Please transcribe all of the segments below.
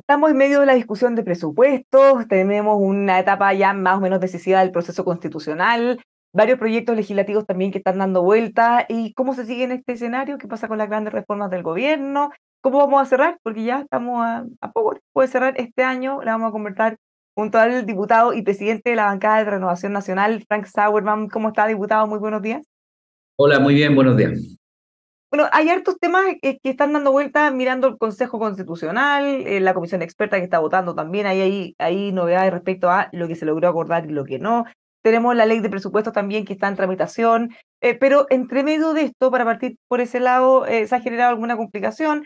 Estamos en medio de la discusión de presupuestos, tenemos una etapa ya más o menos decisiva del proceso constitucional, varios proyectos legislativos también que están dando vueltas. ¿Y cómo se sigue en este escenario? ¿Qué pasa con las grandes reformas del gobierno? ¿Cómo vamos a cerrar? Porque ya estamos a poco tiempo de cerrar este año. Le vamos a conversar junto al diputado y presidente de la bancada de Renovación Nacional, Frank Sauerman. ¿Cómo está, diputado? Muy buenos días. Hola, muy bien, buenos días. Bueno, hay hartos temas que están dando vueltas mirando el Consejo Constitucional, la comisión experta que está votando también, hay novedades respecto a lo que se logró acordar y lo que no. Tenemos la ley de presupuestos también que está en tramitación, pero entre medio de esto, para partir por ese lado, se ha generado alguna complicación.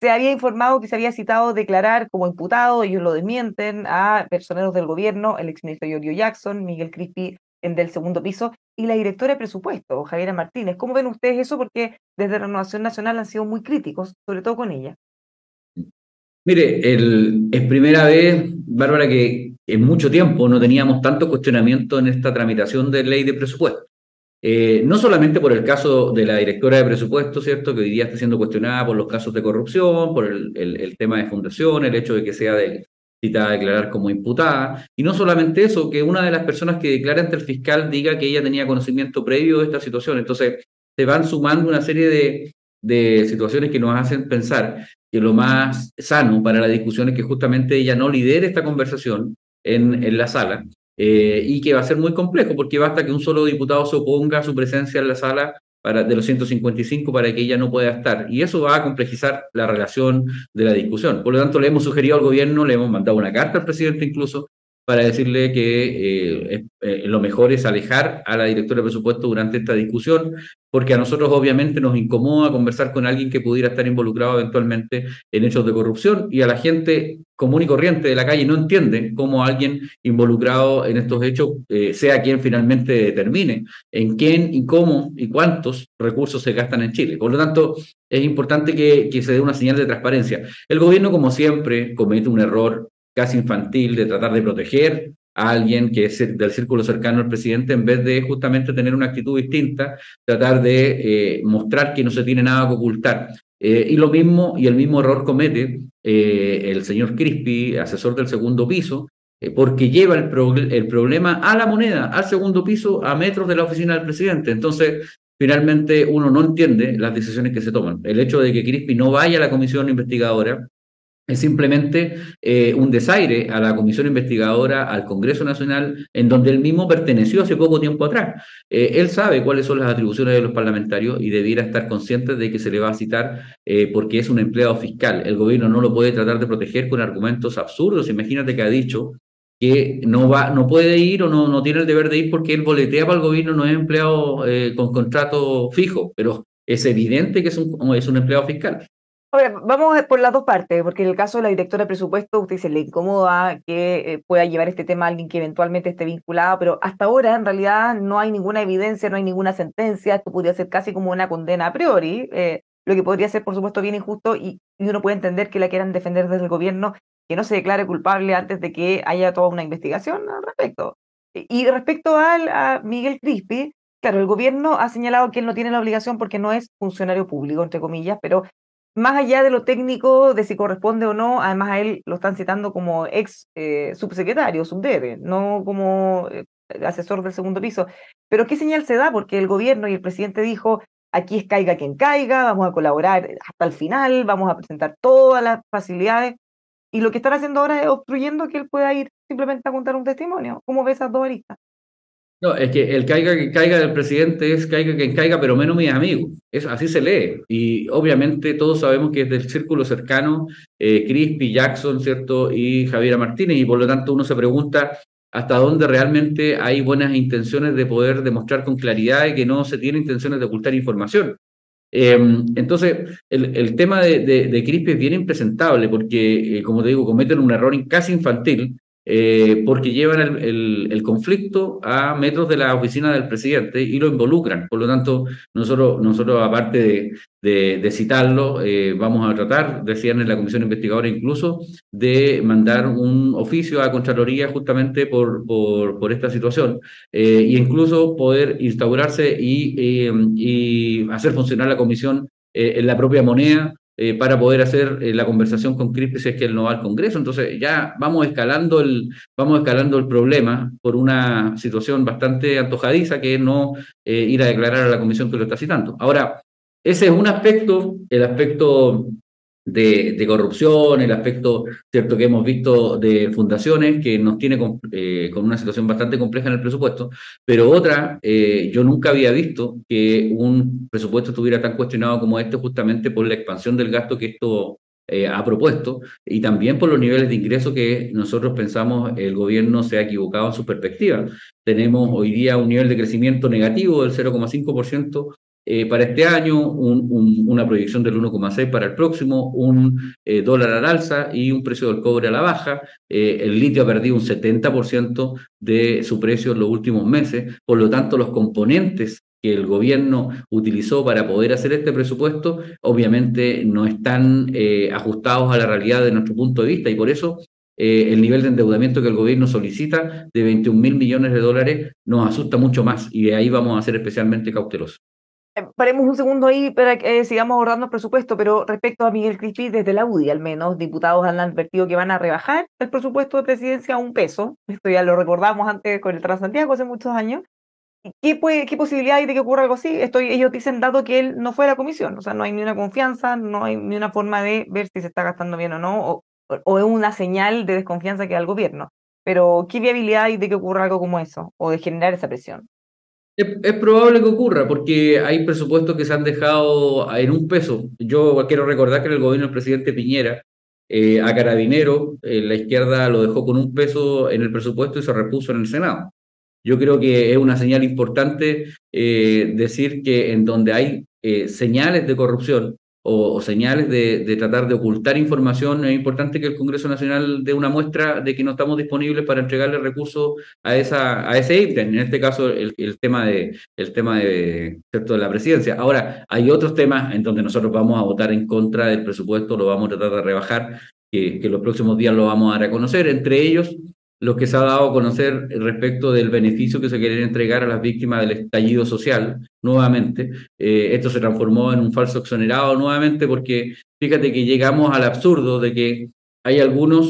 Se había informado que se había citado declarar como imputado, ellos lo desmienten, a personeros del gobierno, el exministro Giorgio Jackson, Miguel Crispi en del segundo piso, y la directora de presupuesto, Javiera Martínez. ¿Cómo ven ustedes eso? Porque desde Renovación Nacional han sido muy críticos, sobre todo con ella. Mire, es primera vez, Bárbara, que en mucho tiempo no teníamos tanto cuestionamiento en esta tramitación de ley de presupuesto. No solamente por el caso de la directora de presupuesto, ¿cierto? Que hoy día está siendo cuestionada por los casos de corrupción, por el tema de fundación, el hecho de que sea citada a declarar como imputada. Y no solamente eso, que una de las personas que declara ante el fiscal diga que ella tenía conocimiento previo de esta situación. Entonces, se van sumando una serie de situaciones que nos hacen pensar que lo más sano para la discusión es que justamente ella no lidere esta conversación en la sala, y que va a ser muy complejo, porque basta que un solo diputado se oponga a su presencia en la sala de los 155 para que ella no pueda estar. Y eso va a complejizar la relación de la discusión. Por lo tanto, le hemos sugerido al gobierno, le hemos mandado una carta al presidente incluso, para decirle que lo mejor es alejar a la directora de presupuesto durante esta discusión, porque a nosotros obviamente nos incomoda conversar con alguien que pudiera estar involucrado eventualmente en hechos de corrupción, y a la gente común y corriente de la calle no entiende cómo alguien involucrado en estos hechos sea quien finalmente determine en quién y cómo y cuántos recursos se gastan en Chile. Por lo tanto, es importante que se dé una señal de transparencia. El gobierno, como siempre, comete un error casi infantil de tratar de proteger a alguien que es del círculo cercano al presidente, en vez de justamente tener una actitud distinta, tratar de mostrar que no se tiene nada que ocultar. Y lo mismo, y el mismo error comete el señor Crispi, asesor del segundo piso, porque lleva el problema a la moneda, al segundo piso, a metros de la oficina del presidente. Entonces, finalmente uno no entiende las decisiones que se toman. El hecho de que Crispi no vaya a la comisión investigadora es simplemente un desaire a la comisión investigadora, al Congreso Nacional, en donde él mismo perteneció hace poco tiempo atrás. Él sabe cuáles son las atribuciones de los parlamentarios y debiera estar consciente de que se le va a citar porque es un empleado fiscal. El gobierno no lo puede tratar de proteger con argumentos absurdos. Imagínate que ha dicho que no puede ir o no tiene el deber de ir porque él boletea para el gobierno, no es empleado con contrato fijo, pero es evidente que es un empleado fiscal. Ahora, vamos por las dos partes, porque en el caso de la directora de presupuesto, usted se le incomoda que pueda llevar este tema a alguien que eventualmente esté vinculado, pero hasta ahora en realidad no hay ninguna evidencia, no hay ninguna sentencia, esto podría ser casi como una condena a priori, lo que podría ser por supuesto bien injusto y uno puede entender que la quieran defender desde el gobierno, que no se declare culpable antes de que haya toda una investigación al respecto. Y respecto a Miguel Crispi, claro, el gobierno ha señalado que él no tiene la obligación porque no es funcionario público, entre comillas, pero más allá de lo técnico, de si corresponde o no, además a él lo están citando como ex subsecretario, subdebe, no como asesor del segundo piso. Pero ¿qué señal se da? Porque el gobierno y el presidente dijo, aquí es caiga quien caiga, vamos a colaborar hasta el final, vamos a presentar todas las facilidades, y lo que están haciendo ahora es obstruyendo que él pueda ir simplemente a contar un testimonio. ¿Cómo ves esas dos aristas? No, es que el caiga que caiga del presidente es caiga quien caiga, pero menos mis amigos. Así se lee. Y obviamente todos sabemos que es del círculo cercano, Crispi, Jackson, ¿cierto? Y Javiera Martínez. Y por lo tanto uno se pregunta hasta dónde realmente hay buenas intenciones de poder demostrar con claridad y que no se tiene intenciones de ocultar información. Eh, entonces, el tema de Crispi es bien impresentable porque, como te digo, cometen un error casi infantil, porque llevan el conflicto a metros de la oficina del presidente y lo involucran. Por lo tanto, nosotros aparte de citarlo, vamos a tratar, decían en la comisión investigadora incluso, de mandar un oficio a Contraloría justamente por esta situación, e incluso poder instaurarse y hacer funcionar la comisión en la propia moneda, para poder hacer la conversación con Crispi si es que él no va al Congreso. Entonces ya vamos escalando el problema por una situación bastante antojadiza que es no ir a declarar a la comisión que lo está citando. Ahora, ese es un aspecto, el aspecto de corrupción, el aspecto, cierto, que hemos visto de fundaciones que nos tiene con una situación bastante compleja en el presupuesto, pero otra, yo nunca había visto que un presupuesto estuviera tan cuestionado como este justamente por la expansión del gasto que esto ha propuesto y también por los niveles de ingreso que nosotros pensamos el gobierno se ha equivocado en su perspectiva. Tenemos hoy día un nivel de crecimiento negativo del 0,5% para este año, una proyección del 1,6 para el próximo, un dólar al alza y un precio del cobre a la baja. El litio ha perdido un 70% de su precio en los últimos meses, por lo tanto los componentes que el gobierno utilizó para poder hacer este presupuesto, obviamente no están ajustados a la realidad de nuestro punto de vista y por eso el nivel de endeudamiento que el gobierno solicita de 21.000 millones de dólares nos asusta mucho más y de ahí vamos a ser especialmente cautelosos. Paremos un segundo ahí para que sigamos abordando el presupuesto, pero respecto a Miguel Crispi, desde la UDI al menos, diputados han advertido que van a rebajar el presupuesto de presidencia a 1 peso. Esto ya lo recordamos antes con el Transantiago hace muchos años. ¿Qué posibilidad hay de que ocurra algo así? Ellos dicen, dado que él no fue a la comisión, o sea, no hay ni una confianza, no hay ni una forma de ver si se está gastando bien o no, o es una señal de desconfianza que da el gobierno. Pero, ¿qué viabilidad hay de que ocurra algo como eso, o de generar esa presión? Es probable que ocurra porque hay presupuestos que se han dejado en 1 peso. Yo quiero recordar que en el gobierno del presidente Piñera, a Carabinero, la izquierda lo dejó con 1 peso en el presupuesto y se repuso en el Senado. Yo creo que es una señal importante decir que en donde hay señales de corrupción o señales de tratar de ocultar información, es importante que el Congreso Nacional dé una muestra de que no estamos disponibles para entregarle recursos a ese ítem, en este caso el tema de, ¿cierto?, de la presidencia. Ahora, hay otros temas en donde nosotros vamos a votar en contra del presupuesto, lo vamos a tratar de rebajar, que los próximos días lo vamos a dar a conocer, entre ellos lo que se ha dado a conocer respecto del beneficio que se quiere entregar a las víctimas del estallido social, nuevamente. Esto se transformó en un falso exonerado nuevamente porque fíjate que llegamos al absurdo de que hay algunas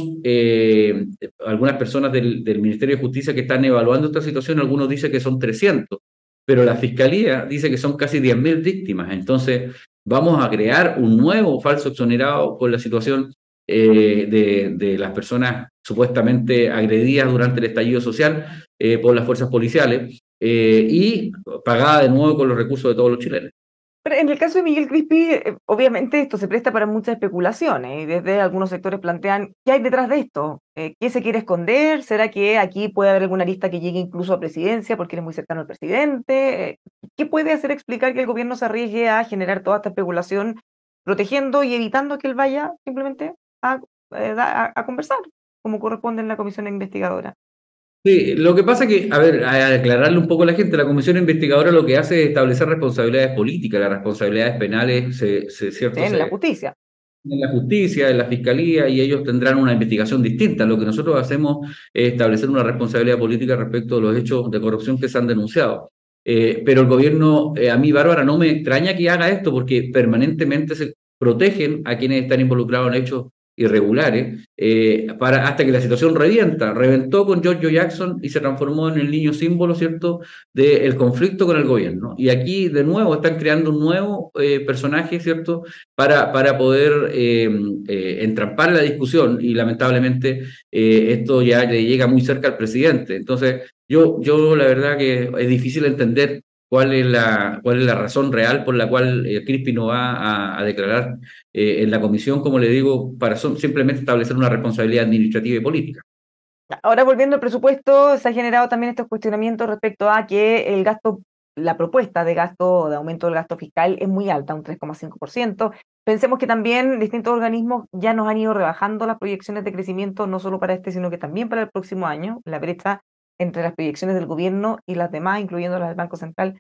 personas del Ministerio de Justicia que están evaluando esta situación, algunos dicen que son 300, pero la Fiscalía dice que son casi 10.000 víctimas. Entonces, vamos a crear un nuevo falso exonerado con la situación de las personas supuestamente agredidas durante el estallido social por las fuerzas policiales y pagada de nuevo con los recursos de todos los chilenos. Pero en el caso de Miguel Crispi, obviamente esto se presta para muchas especulaciones y desde algunos sectores plantean qué hay detrás de esto, qué se quiere esconder, será que aquí puede haber alguna lista que llegue incluso a presidencia porque eres muy cercano al presidente. ¿Qué puede hacer explicar que el gobierno se arriesgue a generar toda esta especulación, protegiendo y evitando que él vaya simplemente a, a conversar, como corresponde en la comisión investigadora? Sí, lo que pasa que, a ver, a aclararle un poco a la gente, la comisión investigadora lo que hace es establecer responsabilidades políticas, las responsabilidades penales, Sí, ¿cierto? en la Se justicia. en la justicia, en la fiscalía, y ellos tendrán una investigación distinta. Lo que nosotros hacemos es establecer una responsabilidad política respecto a los hechos de corrupción que se han denunciado. Pero el gobierno, a mí, Bárbara, no me extraña que haga esto porque permanentemente se protegen a quienes están involucrados en hechos irregulares hasta que la situación revienta. Reventó con Giorgio Jackson y se transformó en el niño símbolo, ¿cierto?, del conflicto con el gobierno. Y aquí, de nuevo, están creando un nuevo personaje, ¿cierto?, para poder entrampar la discusión y lamentablemente esto ya le llega muy cerca al presidente. Entonces, yo la verdad que es difícil entender cuál es la razón real por la cual Crispi no va a declarar en la comisión, como le digo, para simplemente establecer una responsabilidad administrativa y política. Ahora volviendo al presupuesto, se ha generado también estos cuestionamientos respecto a que el gasto, la propuesta de gasto, de aumento del gasto fiscal es muy alta, un 3,5%. Pensemos que también distintos organismos ya nos han ido rebajando las proyecciones de crecimiento, no solo para este, sino que también para el próximo año. La brecha entre las proyecciones del gobierno y las demás, incluyendo las del Banco Central,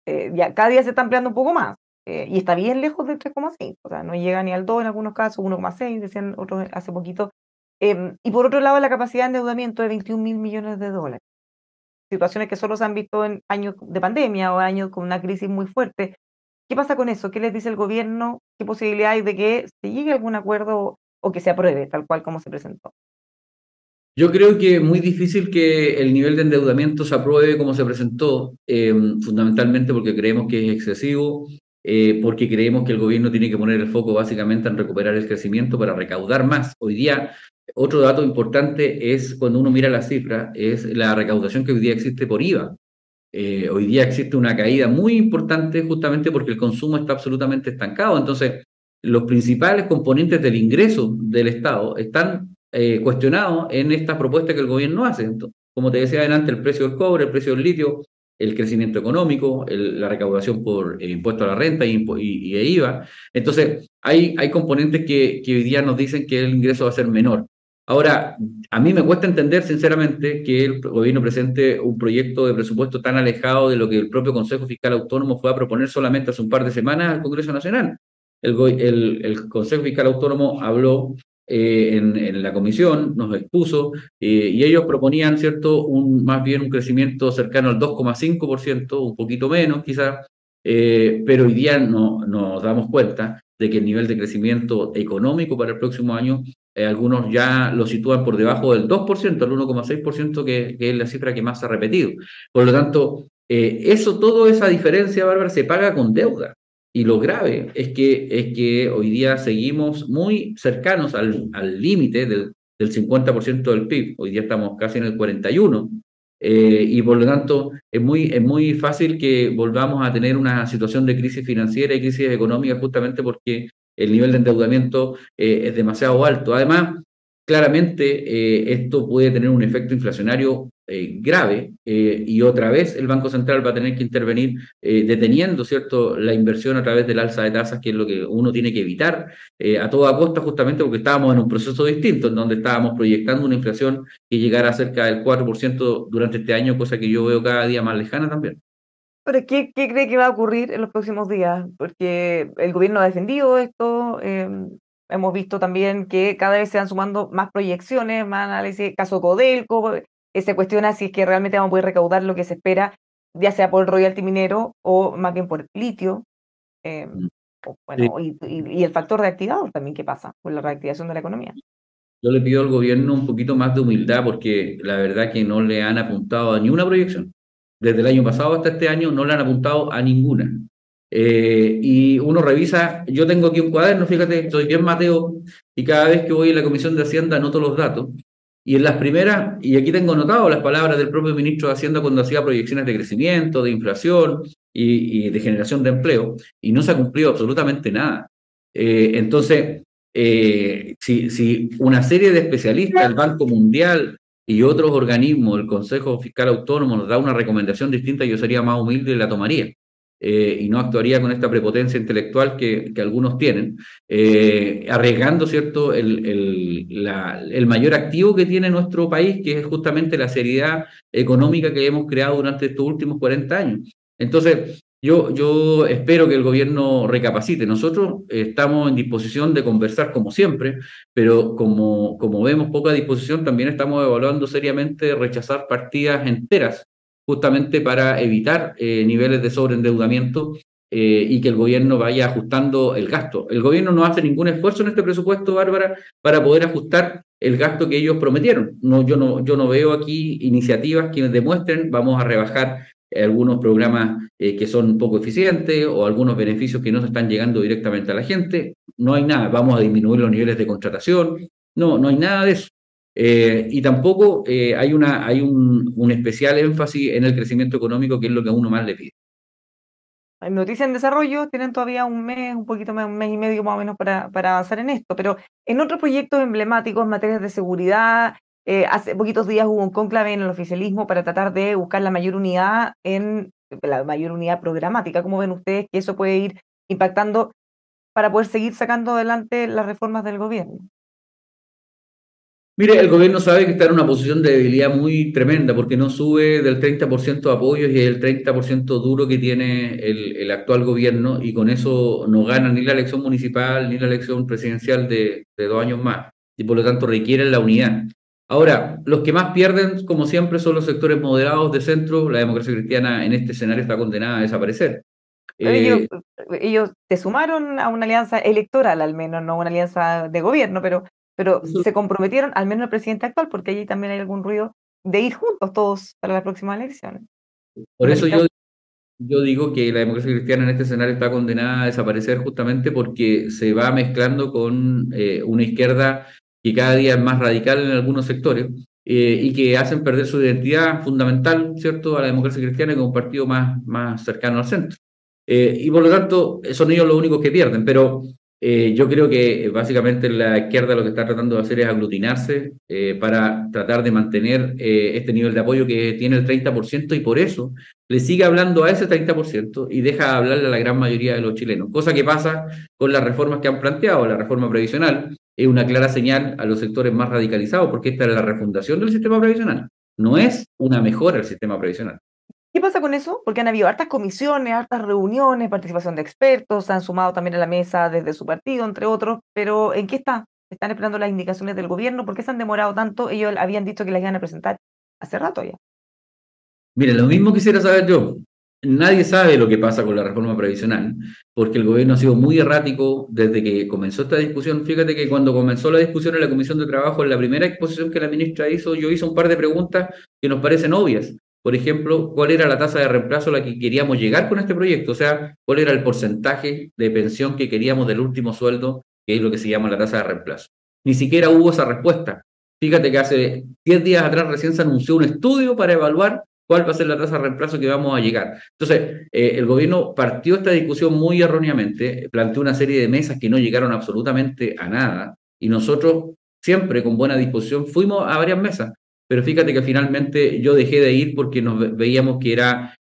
ya cada día se está ampliando un poco más. Y está bien lejos del 3,5, o sea, no llega ni al 2 en algunos casos, 1,6 decían otros hace poquito. Y por otro lado, la capacidad de endeudamiento de 21.000 millones de dólares. Situaciones que solo se han visto en años de pandemia o años con una crisis muy fuerte. ¿Qué pasa con eso? ¿Qué les dice el gobierno? ¿qué posibilidad hay de que se llegue a algún acuerdo o que se apruebe tal cual como se presentó? Yo creo que es muy difícil que el nivel de endeudamiento se apruebe como se presentó, fundamentalmente porque creemos que es excesivo, porque creemos que el gobierno tiene que poner el foco básicamente en recuperar el crecimiento para recaudar más. Hoy día, otro dato importante es cuando uno mira las cifras, es la recaudación que hoy día existe por IVA. Hoy día existe una caída muy importante justamente porque el consumo está absolutamente estancado. Entonces, los principales componentes del ingreso del Estado están cuestionados en esta propuesta que el gobierno hace. Entonces, como te decía adelante, el precio del cobre, el precio del litio, el crecimiento económico, la recaudación por impuesto a la renta y IVA. Entonces, hay componentes que hoy día nos dicen que el ingreso va a ser menor. Ahora, a mí me cuesta entender, sinceramente, que el gobierno presente un proyecto de presupuesto tan alejado de lo que el propio Consejo Fiscal Autónomo fue a proponer solamente hace un par de semanas al Congreso Nacional. El Consejo Fiscal Autónomo habló en la comisión, nos expuso, y ellos proponían, ¿cierto?, más bien un crecimiento cercano al 2,5%, un poquito menos quizás, pero hoy día no, nos damos cuenta de que el nivel de crecimiento económico para el próximo año algunos ya lo sitúan por debajo del 2%, el 1,6%, que es la cifra que más se ha repetido. Por lo tanto, toda esa diferencia, Bárbara, se paga con deuda. Y lo grave es que hoy día seguimos muy cercanos al límite del 50% del PIB. Hoy día estamos casi en el 41%. Y por lo tanto, es muy fácil que volvamos a tener una situación de crisis financiera y crisis económica justamente porque el nivel de endeudamiento es demasiado alto. Además, claramente esto puede tener un efecto inflacionario grave y otra vez el Banco Central va a tener que intervenir deteniendo, ¿cierto?, la inversión a través del alza de tasas, que es lo que uno tiene que evitar a toda costa, justamente porque estábamos en un proceso distinto, en donde estábamos proyectando una inflación que llegara a cerca del 4% durante este año, cosa que yo veo cada día más lejana también. Pero ¿qué cree que va a ocurrir en los próximos días? Porque el gobierno ha defendido esto, hemos visto también que cada vez se van sumando más proyecciones, más análisis, caso Codelco, se cuestiona si es que realmente vamos a poder recaudar lo que se espera, ya sea por el royalty minero o más bien por litio, em, Sí. bueno, y el factor reactivador también, ¿qué pasa con la reactivación de la economía? Yo le pido al gobierno un poquito más de humildad porque la verdad que no le han apuntado a ni una proyección. Desde el año pasado hasta este año no le han apuntado a ninguna. Y uno revisa, yo tengo aquí un cuaderno, fíjate, soy bien Mateo, y cada vez que voy a la Comisión de Hacienda anoto los datos. Y en las primeras, y aquí tengo anotado las palabras del propio ministro de Hacienda cuando hacía proyecciones de crecimiento, de inflación y de generación de empleo, y no se ha cumplido absolutamente nada. Entonces, si una serie de especialistas, el Banco Mundial y otros organismos, el Consejo Fiscal Autónomo, nos da una recomendación distinta, yo sería más humilde y la tomaría. Y no actuaría con esta prepotencia intelectual que algunos tienen, arriesgando, ¿cierto?, el mayor activo que tiene nuestro país, que es justamente la seriedad económica que hemos creado durante estos últimos 40 años. Entonces, yo espero que el gobierno recapacite. Nosotros estamos en disposición de conversar como siempre, pero como vemos poca disposición, también estamos evaluando seriamente rechazar partidas enteras, justamente para evitar niveles de sobreendeudamiento y que el gobierno vaya ajustando el gasto. El gobierno no hace ningún esfuerzo en este presupuesto, Bárbara, para poder ajustar el gasto que ellos prometieron. No, yo no veo aquí iniciativas que demuestren vamos a rebajar algunos programas que son poco eficientes o algunos beneficios que no se están llegando directamente a la gente. No hay nada, vamos a disminuir los niveles de contratación. No hay nada de eso. Y tampoco hay un especial énfasis en el crecimiento económico, que es lo que a uno más le pide. En Noticias en Desarrollo tienen todavía un mes, un poquito más, un mes y medio más o menos para avanzar en esto, pero en otros proyectos emblemáticos en materias de seguridad, hace poquitos días hubo un cónclave en el oficialismo para tratar de buscar la mayor unidad programática. ¿Cómo ven ustedes que eso puede ir impactando para poder seguir sacando adelante las reformas del gobierno? Mire, el gobierno sabe que está en una posición de debilidad muy tremenda porque no sube del 30% de apoyos y el 30% duro que tiene el actual gobierno y con eso no gana ni la elección municipal ni la elección presidencial de 2 años más y por lo tanto requieren la unidad. Ahora, los que más pierden, como siempre, son los sectores moderados de centro. La democracia cristiana en este escenario está condenada a desaparecer. Pero ellos se sumaron a una alianza electoral, al menos, no una alianza de gobierno, pero Eso- se comprometieron, al menos el presidente actual, porque allí también hay algún ruido de ir juntos todos para las próximas elecciones. por eso yo digo que la democracia cristiana en este escenario está condenada a desaparecer justamente porque se va mezclando con una izquierda que cada día es más radical en algunos sectores y que hacen perder su identidad fundamental, ¿cierto?, a la democracia cristiana como un partido más cercano al centro. Y por lo tanto, son ellos los únicos que pierden, pero yo creo que básicamente la izquierda lo que está tratando de hacer es aglutinarse para tratar de mantener este nivel de apoyo que tiene el 30% y por eso le sigue hablando a ese 30% y deja de hablarle a la gran mayoría de los chilenos, cosa que pasa con las reformas que han planteado. La reforma previsional es una clara señal a los sectores más radicalizados, porque esta es la refundación del sistema previsional, no es una mejora del sistema previsional. ¿Qué pasa con eso? Porque han habido hartas comisiones, hartas reuniones, participación de expertos, se han sumado también a la mesa desde su partido, entre otros, pero ¿en qué está? ¿Están esperando las indicaciones del gobierno? ¿Por qué se han demorado tanto? Ellos habían dicho que las iban a presentar hace rato ya. Mire, lo mismo quisiera saber yo. Nadie sabe lo que pasa con la reforma previsional, porque el gobierno ha sido muy errático desde que comenzó esta discusión. Fíjate que cuando comenzó la discusión en la Comisión de Trabajo, en la primera exposición que la ministra hizo, yo hice un par de preguntas que nos parecen obvias. Por ejemplo, ¿cuál era la tasa de reemplazo a la que queríamos llegar con este proyecto? O sea, ¿cuál era el porcentaje de pensión que queríamos del último sueldo, que es lo que se llama la tasa de reemplazo? Ni siquiera hubo esa respuesta. Fíjate que hace 10 días atrás recién se anunció un estudio para evaluar cuál va a ser la tasa de reemplazo que vamos a llegar. Entonces, el gobierno partió esta discusión muy erróneamente, planteó una serie de mesas que no llegaron absolutamente a nada, y nosotros siempre con buena disposición fuimos a varias mesas, pero fíjate que finalmente yo dejé de ir porque nos veíamos que era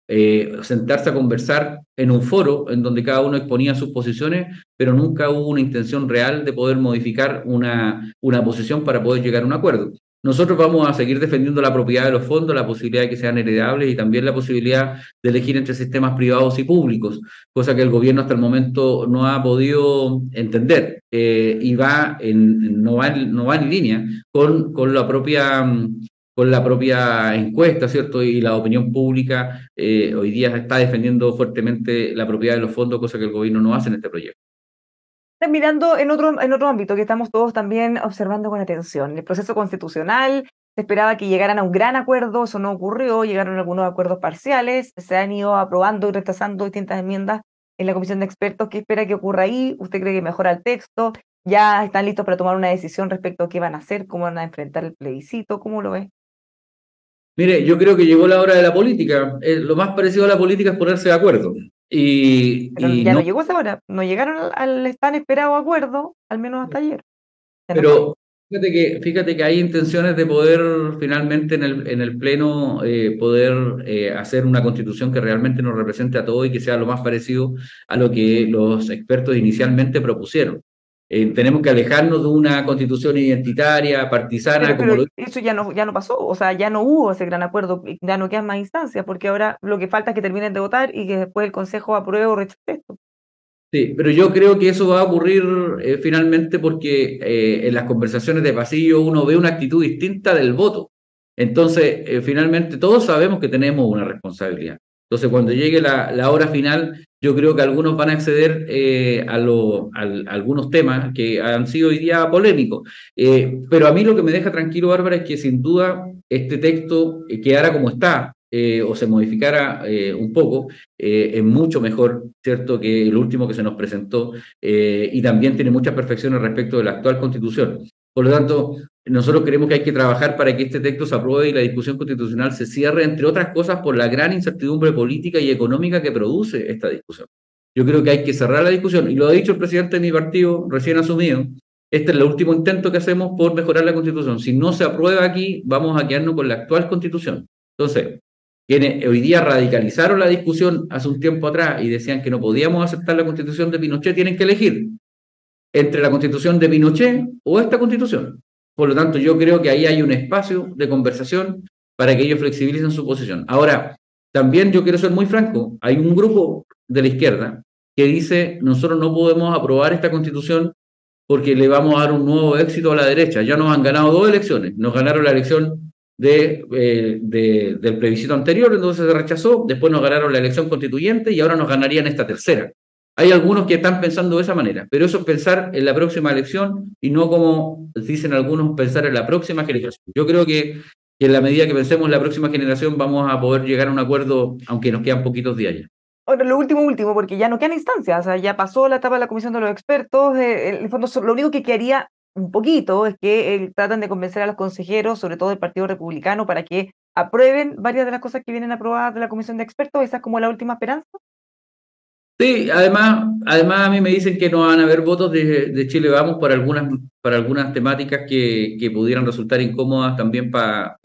sentarse a conversar en un foro en donde cada uno exponía sus posiciones, pero nunca hubo una intención real de poder modificar una posición para poder llegar a un acuerdo. Nosotros vamos a seguir defendiendo la propiedad de los fondos, la posibilidad de que sean heredables y también la posibilidad de elegir entre sistemas privados y públicos, cosa que el gobierno hasta el momento no ha podido entender y no va en línea con la propia encuesta, ¿cierto? Y la opinión pública hoy día está defendiendo fuertemente la propiedad de los fondos, cosa que el gobierno no hace en este proyecto. Están mirando en otro ámbito que estamos todos también observando con atención. El proceso constitucional, se esperaba que llegaran a un gran acuerdo, eso no ocurrió, llegaron algunos acuerdos parciales, se han ido aprobando y rechazando distintas enmiendas en la comisión de expertos. ¿Qué espera que ocurra ahí? ¿Usted cree que mejora el texto? ¿Ya están listos para tomar una decisión respecto a qué van a hacer, cómo van a enfrentar el plebiscito? ¿Cómo lo ve? Mire, yo creo que llegó la hora de la política. Lo más parecido a la política es ponerse de acuerdo. Pero Y ya no no, llegó esa hora, no llegaron al tan esperado acuerdo, al menos hasta ayer. Se notó. pero fíjate que hay intenciones de poder finalmente en el Pleno poder hacer una constitución que realmente nos represente a todos y que sea lo más parecido a lo que los expertos inicialmente propusieron. Tenemos que alejarnos de una constitución identitaria, partisana, como Pero lo... eso ya no pasó, o sea, ya no hubo ese gran acuerdo, y ya no quedan más instancias, porque ahora lo que falta es que terminen de votar y que después el Consejo apruebe o rechace esto. Sí, pero yo creo que eso va a ocurrir finalmente porque en las conversaciones de pasillo uno ve una actitud distinta del voto. Entonces, finalmente todos sabemos que tenemos una responsabilidad. Entonces, cuando llegue la hora final, yo creo que algunos van a acceder a algunos temas que han sido hoy día polémicos. Pero a mí lo que me deja tranquilo, Bárbara, es que sin duda este texto quedara como está o se modificara un poco es mucho mejor, ¿cierto?, que el último que se nos presentó y también tiene muchas perfecciones respecto de la actual Constitución. Por lo tanto, nosotros creemos que hay que trabajar para que este texto se apruebe y la discusión constitucional se cierre, entre otras cosas, por la gran incertidumbre política y económica que produce esta discusión. Yo creo que hay que cerrar la discusión, y lo ha dicho el presidente de mi partido, recién asumido. Este es el último intento que hacemos por mejorar la Constitución. Si no se aprueba aquí, vamos a quedarnos con la actual Constitución. Entonces, quienes hoy día radicalizaron la discusión hace un tiempo atrás y decían que no podíamos aceptar la constitución de Pinochet, tienen que elegir entre la constitución de Pinochet o esta constitución. Por lo tanto, yo creo que ahí hay un espacio de conversación para que ellos flexibilicen su posición. Ahora, también yo quiero ser muy franco, hay un grupo de la izquierda que dice, nosotros no podemos aprobar esta constitución porque le vamos a dar un nuevo éxito a la derecha. Ya nos han ganado dos elecciones, nos ganaron la elección del plebiscito anterior, entonces se rechazó, después nos ganaron la elección constituyente y ahora nos ganarían esta tercera. Hay algunos que están pensando de esa manera, pero eso es pensar en la próxima elección y no como dicen algunos, pensar en la próxima generación. Yo creo que en la medida que pensemos en la próxima generación vamos a poder llegar a un acuerdo, aunque nos quedan poquitos días ya. Ahora, lo último, porque ya no quedan instancias, o sea, ya pasó la etapa de la comisión de los expertos, en el fondo lo único que quedaría un poquito es que tratan de convencer a los consejeros, sobre todo del Partido Republicano, para que aprueben varias de las cosas que vienen aprobadas de la comisión de expertos. Esa es como la última esperanza. Sí, además a mí me dicen que no van a haber votos de Chile Vamos para algunas temáticas que pudieran resultar incómodas también para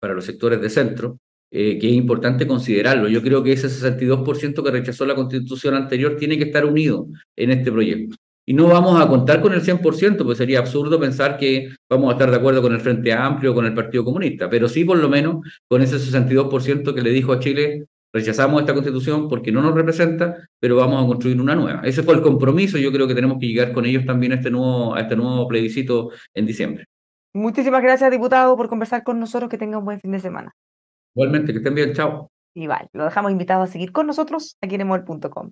los sectores de centro, que es importante considerarlo. Yo creo que ese 62% que rechazó la constitución anterior tiene que estar unido en este proyecto. Y no vamos a contar con el 100%, pues sería absurdo pensar que vamos a estar de acuerdo con el Frente Amplio o con el Partido Comunista, pero sí por lo menos con ese 62% que le dijo a Chile: rechazamos esta constitución porque no nos representa, pero vamos a construir una nueva. Ese fue el compromiso, yo creo que tenemos que llegar con ellos también a este nuevo plebiscito en diciembre. Muchísimas gracias, diputado, por conversar con nosotros. Que tenga un buen fin de semana. Igualmente, que estén bien, chao. Y vale, lo dejamos invitado a seguir con nosotros aquí en emol.com.